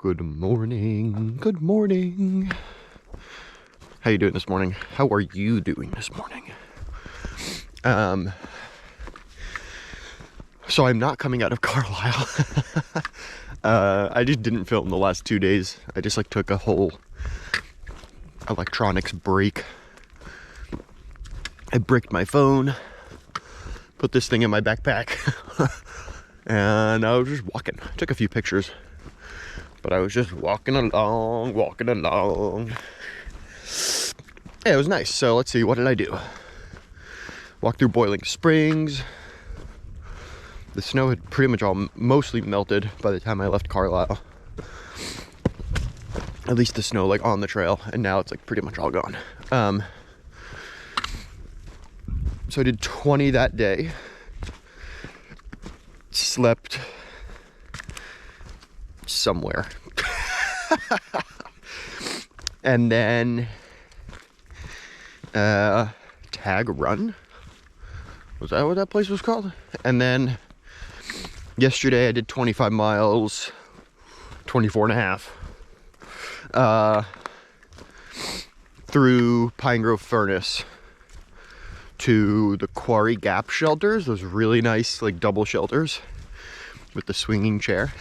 Good morning. Good morning. How you doing this morning? How are you doing this morning? So I'm not coming out of Carlisle. I just didn't film the last 2 days. I just took a whole electronics break. I bricked my phone, put this thing in my backpack, and I was just walking. I took a few pictures, but I was just walking along. Yeah, it was nice. So let's see, what did I do? Walked through Boiling Springs. The snow had pretty much mostly melted by the time I left Carlisle. At least the snow on the trail, and now it's pretty much all gone. So I did 20 that day. Slept somewhere. And then Tag Run. Was that what that place was called? And then yesterday I did 25 miles, 24 and a half. Through Pine Grove Furnace to the Quarry Gap shelters, those really nice double shelters with the swinging chair.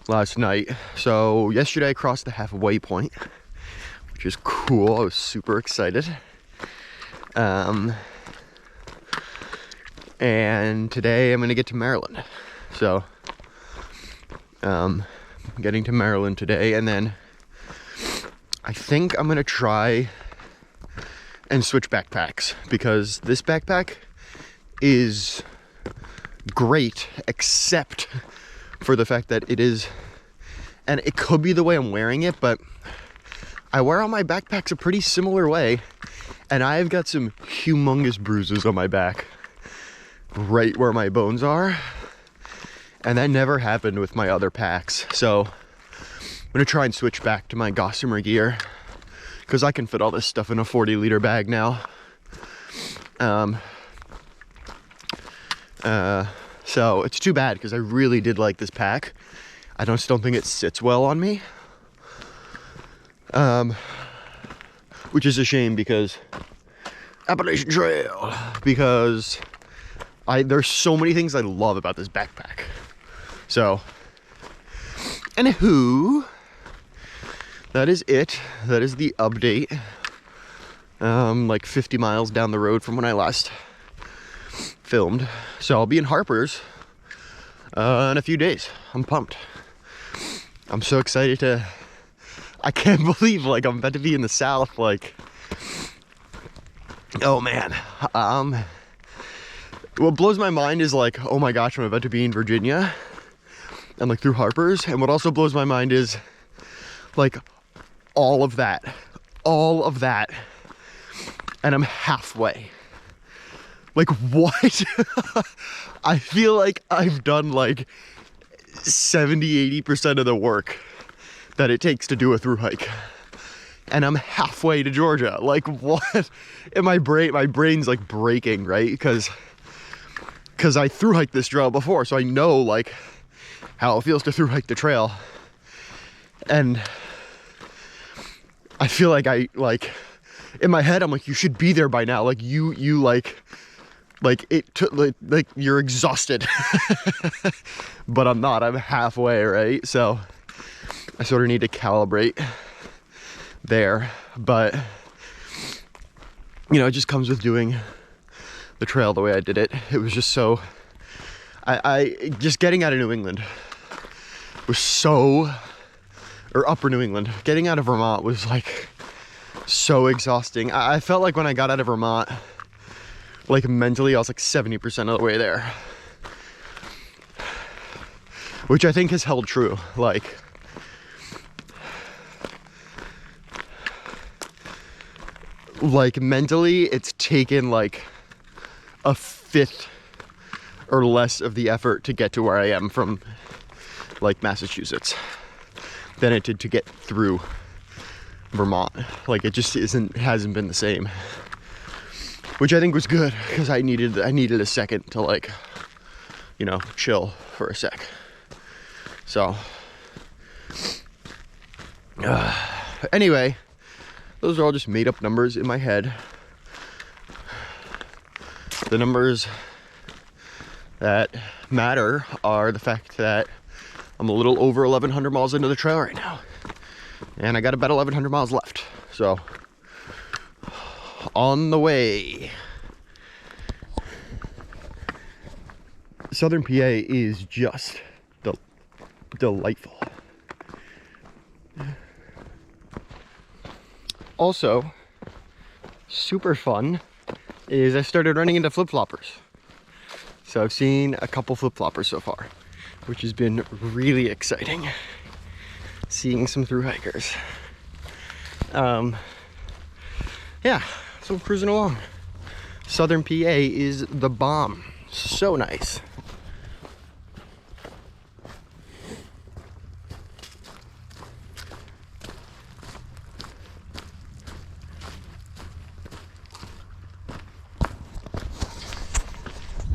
Last night. So yesterday I crossed the halfway point, which is cool. I was super excited. And today I'm gonna get to Maryland. So getting to Maryland today, and then I think I'm gonna try and switch backpacks, because this backpack is great except for the fact that it is, and it could be the way I'm wearing it, but I wear all my backpacks a pretty similar way, and I've got some humongous bruises on my back right where my bones are, and that never happened with my other packs. So I'm gonna try and switch back to my Gossamer gear, because I can fit all this stuff in a 40-liter bag now. So it's too bad, because I really did like this pack. I just don't think it sits well on me. Which is a shame, because Appalachian Trail, because there's so many things I love about this backpack. So, anywho, that is it. That is the update. 50 miles down the road from when I last filmed. So I'll be in Harper's in a few days. I'm pumped. I'm so excited to, I can't believe I'm about to be in the South. Oh man. What blows my mind is oh my gosh, I'm about to be in Virginia and through Harper's. And what also blows my mind is all of that, and I'm halfway. What? I feel like I've done 70-80% of the work that it takes to do a through hike, and I'm halfway to Georgia. What? And my brain's breaking, right? Because I through hiked this trail before, so I know how it feels to through hike the trail. And I feel in my head I'm you should be there by now. It took you're exhausted. But I'm not. I'm halfway, right? So I sort of need to calibrate there. But it just comes with doing the trail the way I did it. It was just so, I just getting out of New England was so, or upper New England, getting out of Vermont was so exhausting. I felt when I got out of Vermont, mentally I was 70% of the way there, which I think has held true. Mentally it's taken a fifth or less of the effort to get to where I am from Massachusetts than it did to get through Vermont. It just hasn't been the same, which I think was good, because I needed a second to you know, chill for a sec. So, anyway, those are all just made up numbers in my head. The numbers that matter are the fact that I'm a little over 1,100 miles into the trail right now. And I got about 1,100 miles left. So, on the way. Southern PA is just delightful. Also, super fun is I started running into flip-floppers. So I've seen a couple flip-floppers so far, which has been really exciting. Seeing some through hikers. Yeah, so I'm cruising along. Southern PA is the bomb. So nice.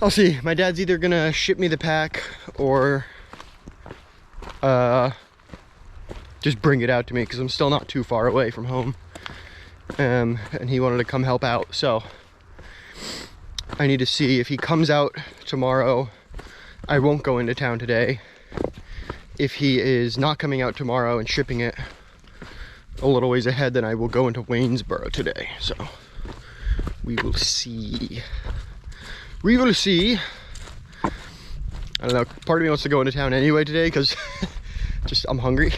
I'll see. My dad's either gonna ship me the pack or just bring it out to me because I'm still not too far away from home. And he wanted to come help out, so I need to see if he comes out tomorrow. I won't go into town today. If he is not coming out tomorrow and shipping it a little ways ahead, then I will go into Waynesboro today. So we will see. We will see. I don't know, part of me wants to go into town anyway today because just I'm hungry.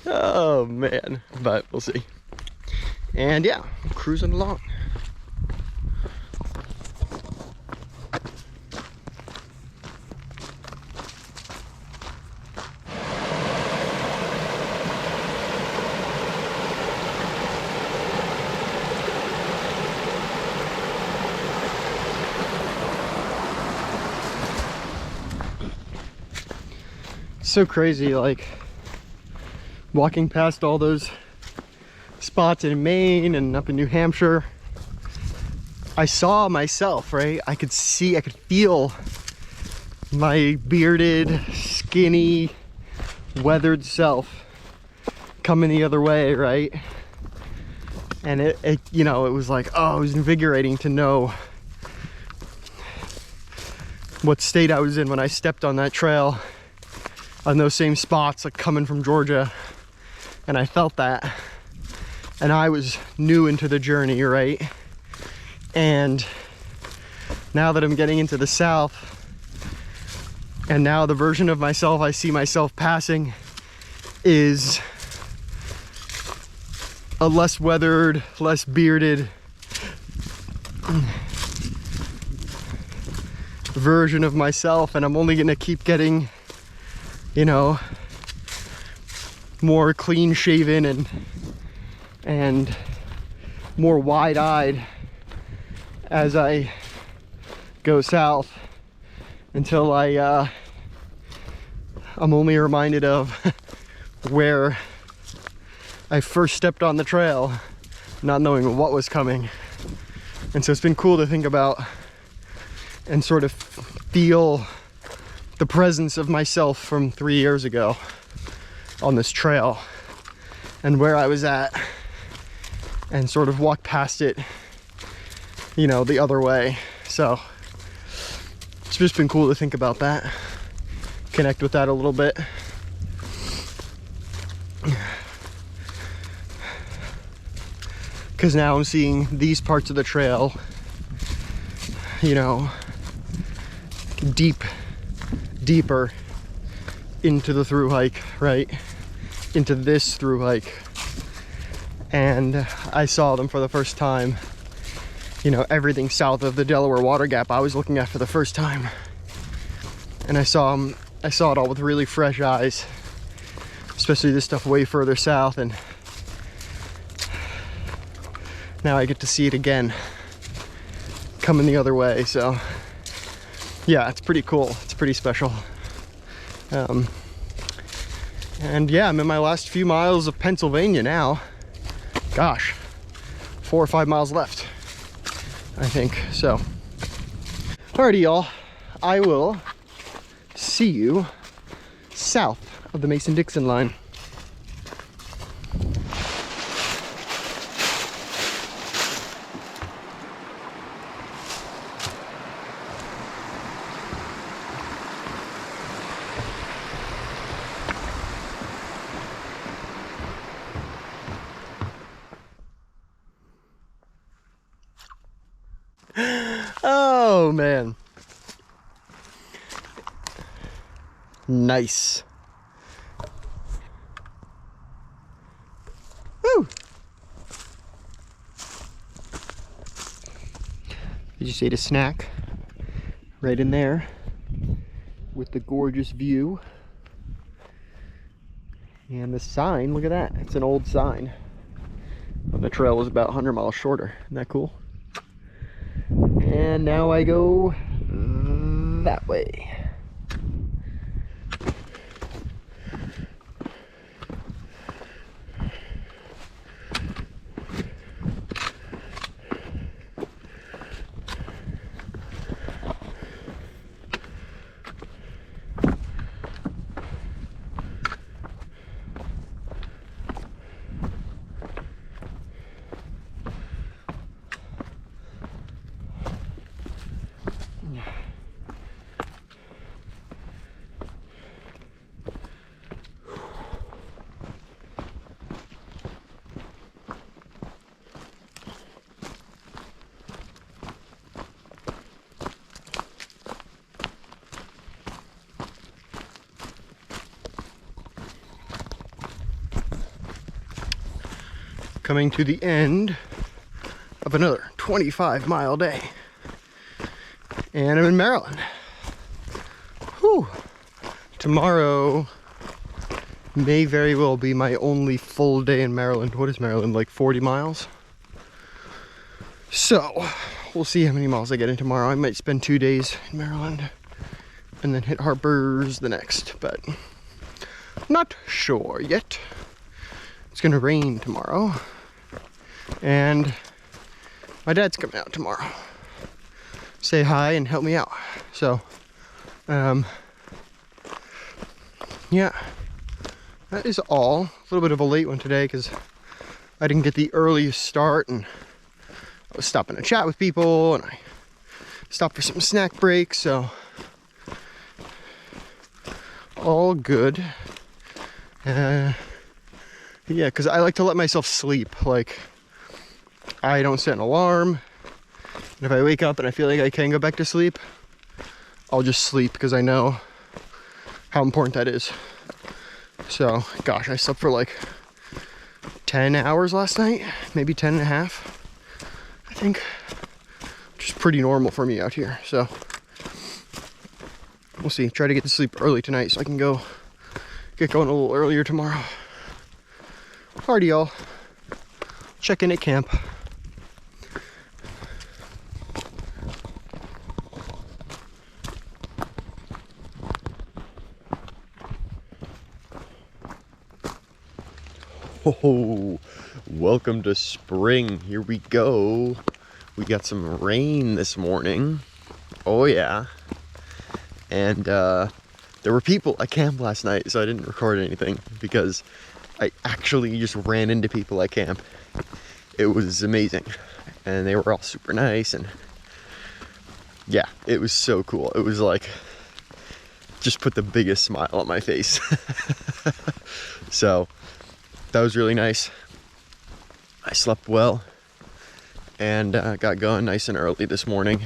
Oh man, but we'll see. And yeah, I'm cruising along. So crazy, like walking past all those spots in Maine and up in New Hampshire. I saw myself, right? I could see, I could feel my bearded, skinny, weathered self coming the other way, right? And it you know, it was like, oh, it was invigorating to know what state I was in when I stepped on that trail on those same spots, like coming from Georgia. And I felt that, and I was new into the journey, right? And now that I'm getting into the South, and now the version of myself I see myself passing is a less weathered, less bearded version of myself, and I'm only gonna keep getting, you know, more clean shaven and more wide-eyed as I go south, until I'm only reminded of where I first stepped on the trail, not knowing what was coming. And so it's been cool to think about and sort of feel the presence of myself from 3 years ago on this trail and where I was at, and sort of walk past it, you know, the other way. So it's just been cool to think about that, connect with that a little bit. Because now I'm seeing these parts of the trail, you know, deeper into the through hike, right? Into this through hike. And I saw them for the first time, you know, everything south of the Delaware Water Gap I was looking at for the first time. And I saw it all with really fresh eyes, especially this stuff way further south, and now I get to see it again coming the other way. So yeah, it's pretty cool, it's pretty special. And yeah, I'm in my last few miles of Pennsylvania now. Gosh, 4 or 5 miles left, I think. So, all Alrighty, y'all. I will see you south of the Mason-Dixon line. Oh man. Nice. Woo! Did you see the snack? Right in there with the gorgeous view. And the sign, look at that. It's an old sign. And the trail was about 100 miles shorter. Isn't that cool? And now I go that way. Coming to the end of another 25-mile day. And I'm in Maryland. Whew. Tomorrow may very well be my only full day in Maryland. What is Maryland, like 40 miles? So, we'll see how many miles I get in tomorrow. I might spend 2 days in Maryland and then hit Harper's the next, but not sure yet. It's gonna rain tomorrow. And my dad's coming out tomorrow. Say hi and help me out. So, yeah, that is all. A little bit of a late one today because I didn't get the earliest start, and I was stopping to chat with people, and I stopped for some snack breaks, so all good. Yeah, because I like to let myself sleep. Like, I don't set an alarm, and if I wake up and I feel like I can go back to sleep, I'll just sleep because I know how important that is. So, gosh, I slept for like 10 hours last night, maybe 10 and a half, I think, which is pretty normal for me out here. So, we'll see. Try to get to sleep early tonight so I can get going a little earlier tomorrow. Alrighty, y'all. Check in at camp. Oh, welcome to spring. Here we go. We got some rain this morning. Oh yeah. And there were people at camp last night, so I didn't record anything because I actually just ran into people at camp. It was amazing. And they were all super nice, and yeah, it was so cool. It was like, just put the biggest smile on my face. So that was really nice. I slept well and got going nice and early this morning.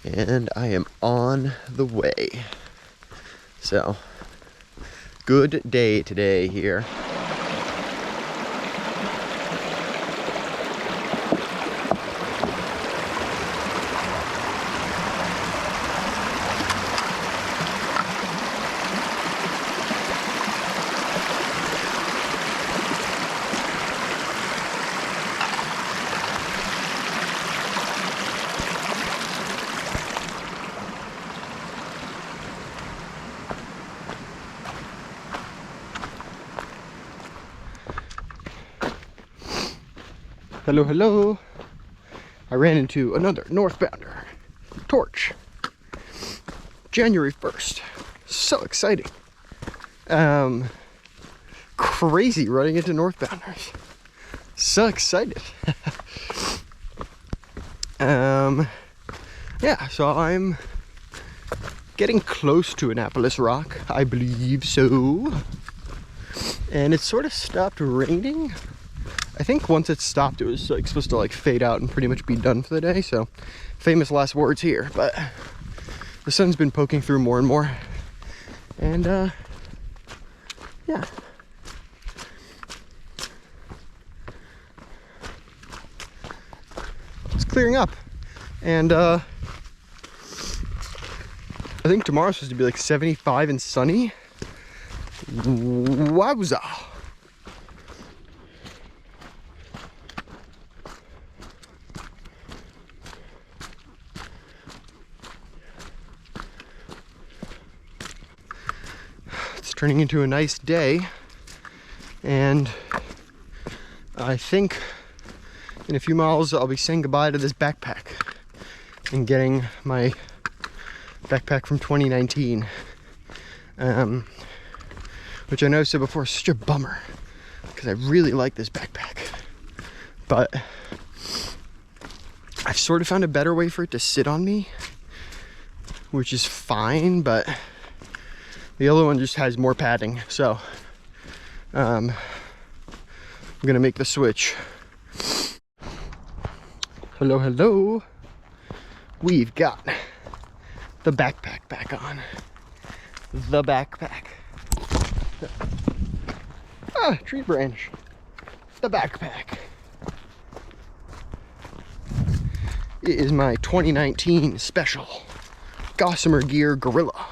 And I am on the way. So, good day today here. Hello, hello. I ran into another northbounder. torch. January 1st. So exciting. Crazy running into northbounders. So excited. Yeah, so I'm getting close to Annapolis Rock, I believe so. And it sort of stopped raining. I think once it stopped, it was like supposed to like fade out and pretty much be done for the day. So famous last words here, but the sun's been poking through more and more. And yeah. It's clearing up. And I think tomorrow's supposed to be like 75 and sunny. Wowza. It's turning into a nice day, and I think in a few miles I'll be saying goodbye to this backpack and getting my backpack from 2019, which I know I said before is such a bummer because I really like this backpack, but I've sort of found a better way for it to sit on me, which is fine, but the other one just has more padding, so I'm gonna make the switch. Hello, hello. We've got the backpack back on. The backpack. Ah, tree branch. The backpack. It is my 2019 special Gossamer Gear Gorilla.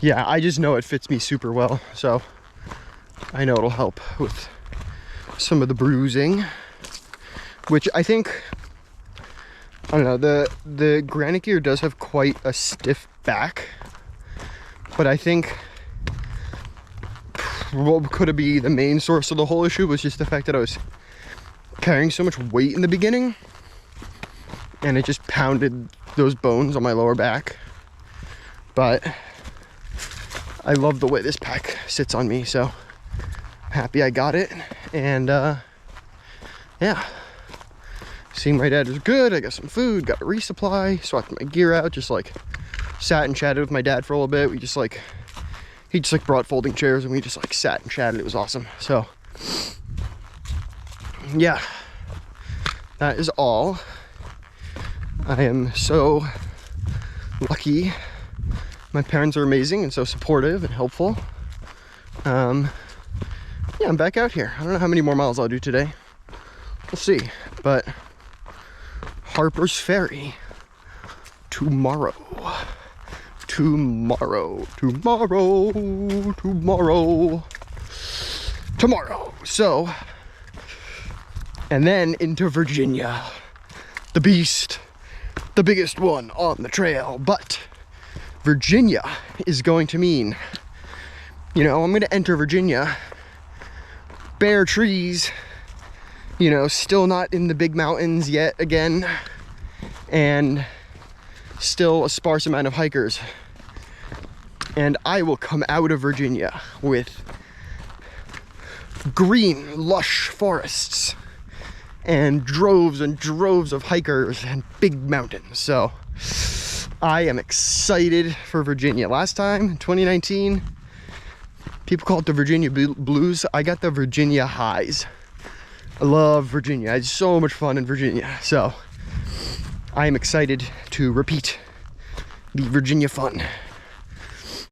Yeah, I just know it fits me super well, so I know it'll help with some of the bruising, which I think, I don't know, the Granite Gear does have quite a stiff back, but I think what could be the main source of the whole issue was just the fact that I was carrying so much weight in the beginning, and it just pounded those bones on my lower back. But I love the way this pack sits on me, so happy I got it. And yeah, seeing my dad was good. I got some food, got a resupply, swapped my gear out, just like sat and chatted with my dad for a little bit. We just like, he just like brought folding chairs and we just like sat and chatted. It was awesome. So yeah, that is all. I am so lucky. My parents are amazing and so supportive and helpful. Yeah, I'm back out here. I don't know how many more miles I'll do today. We'll see. But Harper's Ferry tomorrow. Tomorrow. So, and then into Virginia. The beast. The biggest one on the trail. But Virginia is going to mean, you know, I'm going to enter Virginia. Bare trees, you know, still not in the big mountains yet again, and still a sparse amount of hikers. And I will come out of Virginia with green, lush forests and droves of hikers and big mountains. So I am excited for Virginia. Last time, in 2019, people call it the Virginia Blues. I got the Virginia highs. I love Virginia. I had so much fun in Virginia. So I am excited to repeat the Virginia fun.